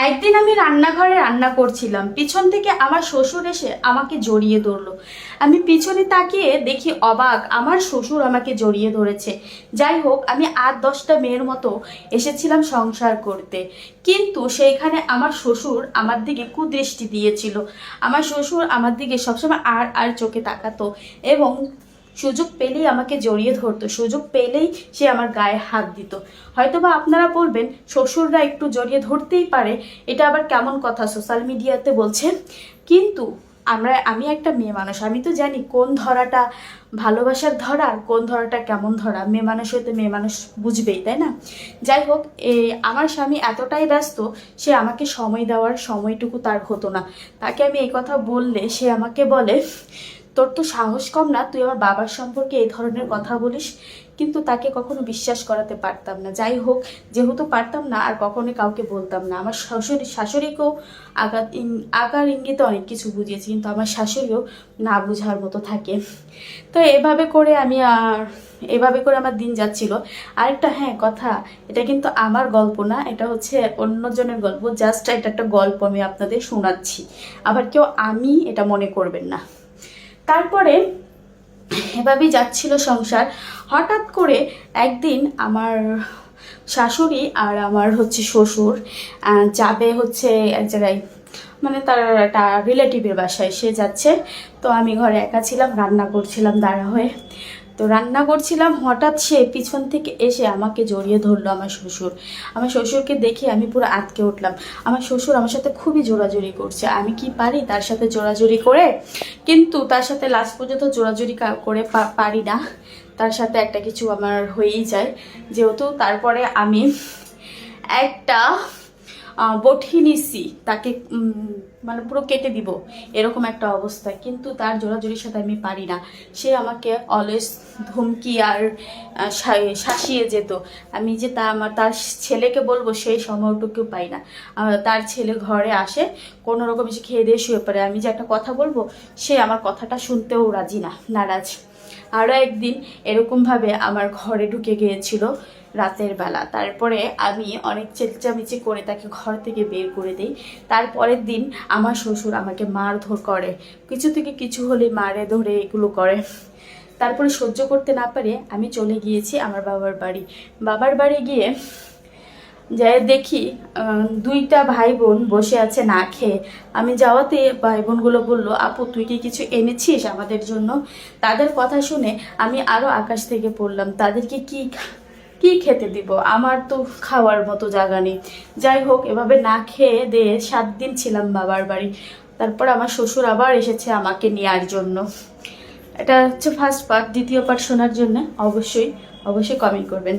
একদিন আমি রান্নাঘরে রান্না করছিলাম, পিছন থেকে আমার শ্বশুর এসে আমাকে জড়িয়ে ধরলো। আমি পিছনে তাকিয়ে দেখি অবাক, আমার শ্বশুর আমাকে জড়িয়ে ধরেছে। যাই হোক, আমি 8-10টা মেয়ের মতো এসেছিলাম সংসার করতে, কিন্তু সেইখানে আমার শ্বশুর আমার দিকে কুদৃষ্টি দিয়েছিল। আমার শ্বশুর আমার দিকে সবসময় আর আর চোখে তাকাতো এবং সুযোগ পেলেই আমাকে জড়িয়ে ধরতো, সুযোগ পেলেই সে আমার গায়ে হাত দিত। হয়তোবা আপনারা বলবেন শ্বশুররা একটু জড়িয়ে ধরতেই পারে, এটা আবার কেমন কথা সোশ্যাল মিডিয়াতে বলছেন। কিন্তু আমি একটা মেয়ে মানুষ, আমি তো জানি কোন ধরাটা ভালোবাসার ধরা আর কোন ধরাটা কেমন ধরা। মেয়ে মানুষ হয়তো মেয়ে মানুষ বুঝবেই, তাই না? যাই হোক, আমার স্বামী এতটাই ব্যস্ত, সে আমাকে সময় দেওয়ার সময়টুকু তার হতো না। তাকে আমি এই কথা বললে সে আমাকে বলে, তোর তো সাহস কম না, তুই আমার বাবার সম্পর্কে এই ধরনের কথা বলিস। কিন্তু তাকে কখনো বিশ্বাস করাতে পারতাম না। যাই হোক, যেহেতু পারতাম না আর কখনোই কাউকে বলতাম না। আমার শাশুড়িকেও আকার ইঙ্গিতে অনেক কিছু বুঝিয়েছি, কিন্তু আমার শাশুড়িও না বুঝার মতো থাকে। তো এভাবে করে আমার দিন যাচ্ছিল। আরেকটা কথা, এটা কিন্তু আমার গল্প না, এটা হচ্ছে অন্যজনের গল্প। জাস্ট এটা একটা গল্প আমি আপনাদের শোনাচ্ছি, আবার কেউ আমি এটা মনে করবেন না। তারপরে এভাবেই যাচ্ছিল সংসার। হঠাৎ করে একদিন আমার শাশুড়ি আর আমার শ্বশুর যাবে এক জায়গায়, মানে তার একটা রিলেটিভের বাসায় সে যাচ্ছে। তো আমি ঘরে একা ছিলাম, রান্না করছিলাম দাঁড়া হয়ে। তো রান্না করছিলাম, হঠাৎ সে পিছন থেকে এসে আমাকে জড়িয়ে ধরলো আমার শ্বশুরকে দেখে আমি পুরো আঁতকে উঠলাম। আমার শ্বশুর আমার সাথে খুবই জোরাজুরি করছে, আমি কি পারি তার সাথে জোরাজুরি করে? কিন্তু তার সাথে লাস্ট পর্যন্ত জোরাজুরি করে পারি না, তার সাথে একটা কিছু আমার হয়েই যায়। যেহেতু তারপরে আমি একটা বটি নিছি, তাকে মানে পুরো কেটে দিব এরকম একটা অবস্থা। কিন্তু তার জোরাজোরির সাথে আমি পারি না। সে আমাকে অলওয়েজ ধমকি আর শাসিয়ে যেত। আমি যে তার ছেলেকে বলবো সেই সময়টুকু পাই না। তার ছেলে ঘরে আসে, কোনো রকম এসে খেয়ে দিয়ে শুয়ে পড়ে, আমি যে একটা কথা বলবো সে আমার কথাটা শুনতেও রাজি না, নারাজ। আরও একদিন এরকমভাবে আমার ঘরে ঢুকে গিয়েছিল রাতের বেলা। তারপরে আমি অনেক চেঁচামেচি করে তাকে ঘর থেকে বের করে দিই। তারপরের দিন আমার শ্বশুর আমাকে মারধর করে, কিছু থেকে কিছু হলে মারে ধরে এগুলো করে। তারপরে সহ্য করতে না পারে আমি চলে গিয়েছি আমার বাবার বাড়ি গিয়ে যাই দেখি 2টা ভাই বোন বসে আছে না খেয়ে। আমি যাওয়াতে ভাই বোনগুলো বললো, আপু তুই কি কিছু এনেছিস আমাদের জন্য? তাদের কথা শুনে আমি আরও আকাশ থেকে পড়লাম, তাদেরকে কি খেতে দিব? আমার তো খাওয়ার মতো জায়গা নেই। যাই হোক, এভাবে না খেয়ে দিয়ে 7 দিন ছিলাম বাবার বাড়ি। তারপর আমার শ্বশুর আবার এসেছে আমাকে নেওয়ার জন্য। এটা হচ্ছে ফার্স্ট পার্ট। দ্বিতীয় পার্ট শোনার জন্য অবশ্যই কমেন্ট করবেন।